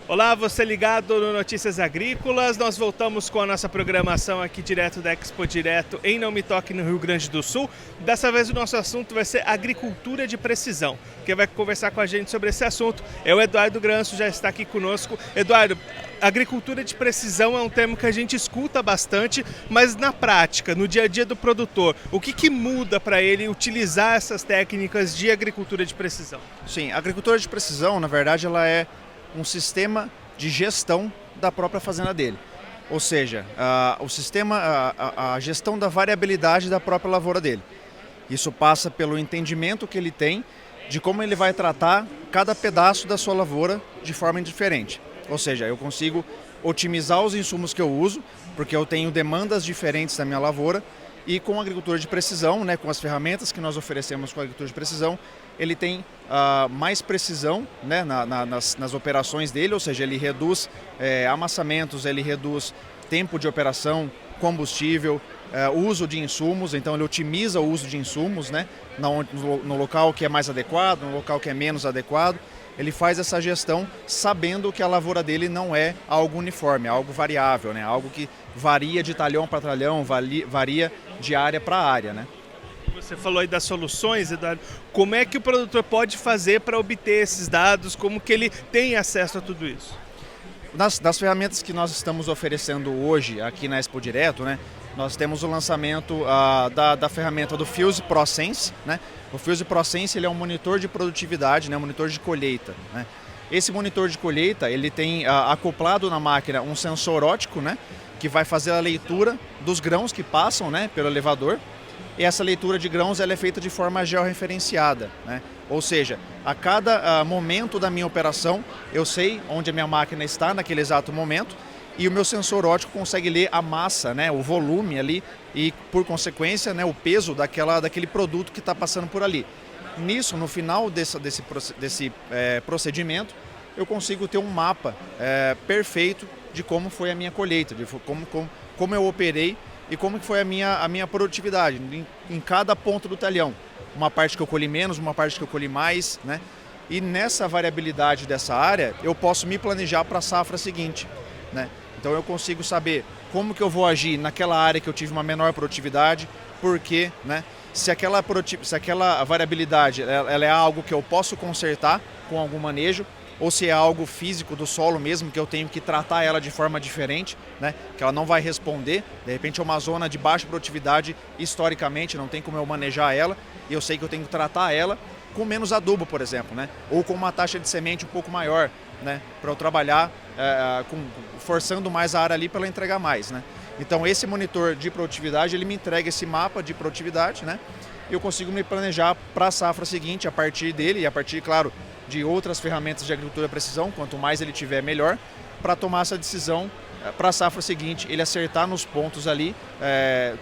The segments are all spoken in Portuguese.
Olá, você ligado no Notícias Agrícolas. Nós voltamos com a nossa programação aqui direto da Expo Direto em Não Me Toque, no Rio Grande do Sul. Dessa vez o nosso assunto vai ser agricultura de precisão. Quem vai conversar com a gente sobre esse assunto é o Eduardo Granço, já está aqui conosco. Eduardo, agricultura de precisão é um termo que a gente escuta bastante, mas na prática, no dia a dia do produtor, o que muda para ele utilizar essas técnicas de agricultura de precisão? Sim, a agricultura de precisão, na verdade, ela é um sistema de gestão da própria fazenda dele. Ou seja, a gestão da variabilidade da própria lavoura dele. Isso passa pelo entendimento que ele tem de como ele vai tratar cada pedaço da sua lavoura de forma diferente. Ou seja, eu consigo otimizar os insumos que eu uso, porque eu tenho demandas diferentes da minha lavoura, e com a agricultura de precisão, né, com as ferramentas que nós oferecemos com a agricultura de precisão, ele tem mais precisão, né, nas operações dele, ou seja, ele reduz amassamentos, ele reduz tempo de operação, combustível, uso de insumos, então ele otimiza o uso de insumos, né, no local que é mais adequado, no local que é menos adequado. Ele faz essa gestão sabendo que a lavoura dele não é algo uniforme, é algo variável, né? Algo que varia de talhão para talhão, varia de área para área, né? Você falou aí das soluções, Eduardo. Como é que o produtor pode fazer para obter esses dados? Como que ele tem acesso a tudo isso? Das ferramentas que nós estamos oferecendo hoje aqui na Expo Direto, né? Nós temos o lançamento da ferramenta do Fuse ProSense, né? O Fuse ProSense ele é um monitor de produtividade, né? Um monitor de colheita, né? Esse monitor de colheita ele tem acoplado na máquina um sensor óptico, né? Que vai fazer a leitura dos grãos que passam, né? Pelo elevador. E essa leitura de grãos ela é feita de forma georreferenciada, né? Ou seja, a cada momento da minha operação eu sei onde a minha máquina está naquele exato momento. E o meu sensor óptico consegue ler a massa, né, o volume ali e, por consequência, né, o peso daquele produto que está passando por ali. Nisso, no final desse procedimento, eu consigo ter um mapa perfeito de como foi a minha colheita, de como eu operei e como foi a minha produtividade em cada ponto do talhão. Uma parte que eu colhi menos, uma parte que eu colhi mais, né? E nessa variabilidade dessa área, eu posso me planejar para a safra seguinte, né? Então eu consigo saber como que eu vou agir naquela área que eu tive uma menor produtividade, porque, né, se aquela variabilidade ela é algo que eu posso consertar com algum manejo, ou se é algo físico do solo mesmo, que eu tenho que tratar ela de forma diferente, né, que ela não vai responder. De repente é uma zona de baixa produtividade, historicamente não tem como eu manejar ela, e eu sei que eu tenho que tratar ela com menos adubo, por exemplo, né, ou com uma taxa de semente um pouco maior, né, para eu trabalhar forçando mais a área ali para ela entregar mais, né? Então esse monitor de produtividade ele me entrega esse mapa de produtividade, né? E eu consigo me planejar para a safra seguinte a partir dele e a partir, claro, de outras ferramentas de agricultura precisão, quanto mais ele tiver melhor, para tomar essa decisão para a safra seguinte, ele acertar nos pontos ali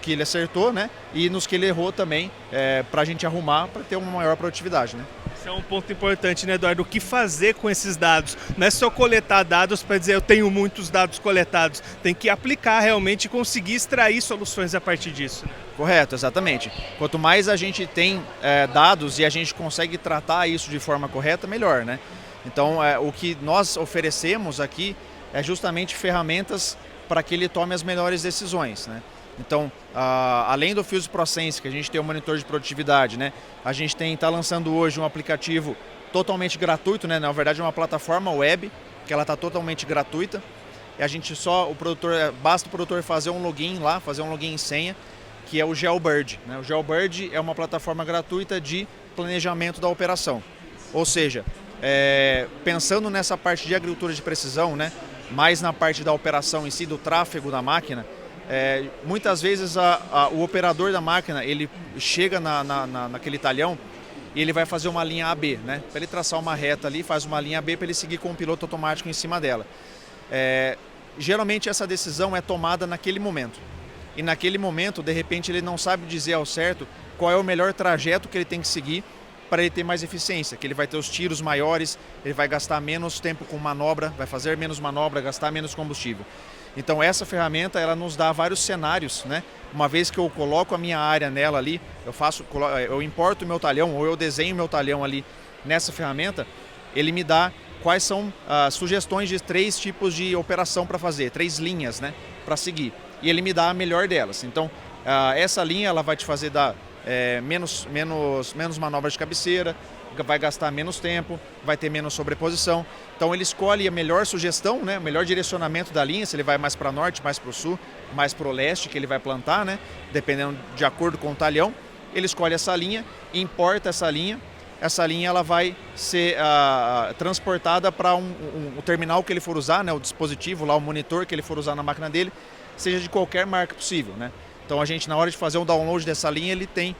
que ele acertou, né? E nos que ele errou também, para a gente arrumar para ter uma maior produtividade, né? Esse é um ponto importante, né, Eduardo? O que fazer com esses dados? Não é só coletar dados para dizer eu tenho muitos dados coletados. Tem que aplicar realmente e conseguir extrair soluções a partir disso, né? Correto, exatamente. Quanto mais a gente tem dados e a gente consegue tratar isso de forma correta, melhor, né? Então, o que nós oferecemos aqui é justamente ferramentas para que ele tome as melhores decisões, né? Então, além do Fuse ProSense, que a gente tem um monitor de produtividade, né? A gente está lançando hoje um aplicativo totalmente gratuito, né? Na verdade é uma plataforma web, que ela está totalmente gratuita. E a gente basta o produtor fazer um login lá, fazer um login e senha, que é o Geobird, né? O Geobird é uma plataforma gratuita de planejamento da operação. Ou seja, pensando nessa parte de agricultura de precisão, né? Mais na parte da operação em si, do tráfego da máquina, muitas vezes o operador da máquina ele chega naquele talhão e ele vai fazer uma linha AB, né? Para ele traçar uma reta ali, faz uma linha AB para ele seguir com o piloto automático em cima dela. Geralmente essa decisão é tomada naquele momento. E naquele momento, de repente, ele não sabe dizer ao certo qual é o melhor trajeto que ele tem que seguir para ele ter mais eficiência, que ele vai ter os tiros maiores, ele vai gastar menos tempo com manobra, vai fazer menos manobra, gastar menos combustível. Então essa ferramenta ela nos dá vários cenários, né? Uma vez que eu coloco a minha área nela ali, eu importo o meu talhão ou eu desenho o meu talhão ali nessa ferramenta, ele me dá quais são as sugestões de 3 tipos de operação para fazer, 3 linhas, né, para seguir. E ele me dá a melhor delas. Então, essa linha ela vai te fazer dar menos manobras de cabeceira, vai gastar menos tempo, vai ter menos sobreposição. Então ele escolhe a melhor sugestão, né, o melhor direcionamento da linha, se ele vai mais para norte, mais para o sul, mais para o leste que ele vai plantar, né, dependendo de acordo com o talhão. Ele escolhe essa linha, importa essa linha. Essa linha ela vai ser transportada para o terminal que ele for usar, né, o dispositivo, lá, o monitor que ele for usar na máquina dele, seja de qualquer marca possível, né? Então a gente, na hora de fazer o download dessa linha, ele tem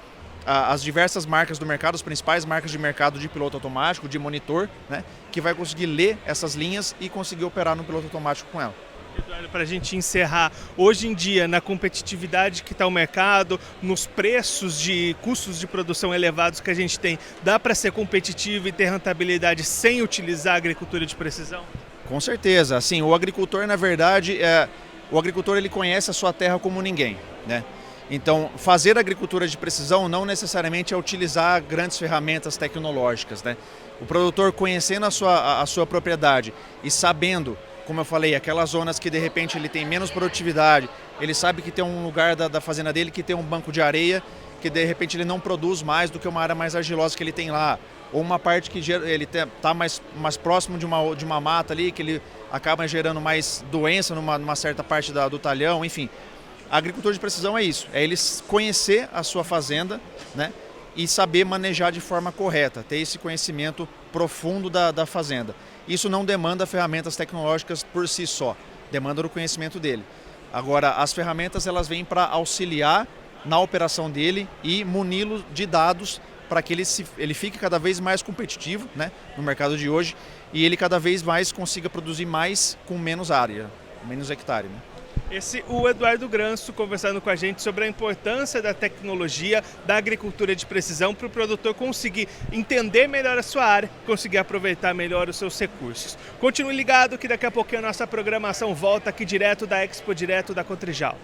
as diversas marcas do mercado, as principais marcas de mercado de piloto automático, de monitor, né, que vai conseguir ler essas linhas e conseguir operar no piloto automático com ela. Eduardo, para a gente encerrar, hoje em dia, na competitividade que está o mercado, nos preços de custos de produção elevados que a gente tem, dá para ser competitivo e ter rentabilidade sem utilizar a agricultura de precisão? Com certeza. Assim, o agricultor, na verdade, o agricultor ele conhece a sua terra como ninguém, né? Então, fazer agricultura de precisão não necessariamente é utilizar grandes ferramentas tecnológicas, né? O produtor conhecendo a sua propriedade e sabendo, como eu falei, aquelas zonas que de repente ele tem menos produtividade, ele sabe que tem um lugar da fazenda dele que tem um banco de areia, que de repente ele não produz mais do que uma área mais argilosa que ele tem lá, ou uma parte que ele está mais próximo de uma mata ali, que ele acaba gerando mais doença numa certa parte do talhão, enfim. A agricultura de precisão é isso, é ele conhecer a sua fazenda, né, e saber manejar de forma correta, ter esse conhecimento profundo da fazenda. Isso não demanda ferramentas tecnológicas por si só, demanda do conhecimento dele. Agora, as ferramentas elas vêm para auxiliar na operação dele e muni-lo de dados para que ele fique cada vez mais competitivo, né, no mercado de hoje, e ele cada vez mais consiga produzir mais com menos área, menos hectare, né? O Eduardo Granço conversando com a gente sobre a importância da tecnologia, da agricultura de precisão para o produtor conseguir entender melhor a sua área, conseguir aproveitar melhor os seus recursos. Continue ligado que daqui a pouquinho a nossa programação volta aqui direto da Expo, direto da Cotrijal.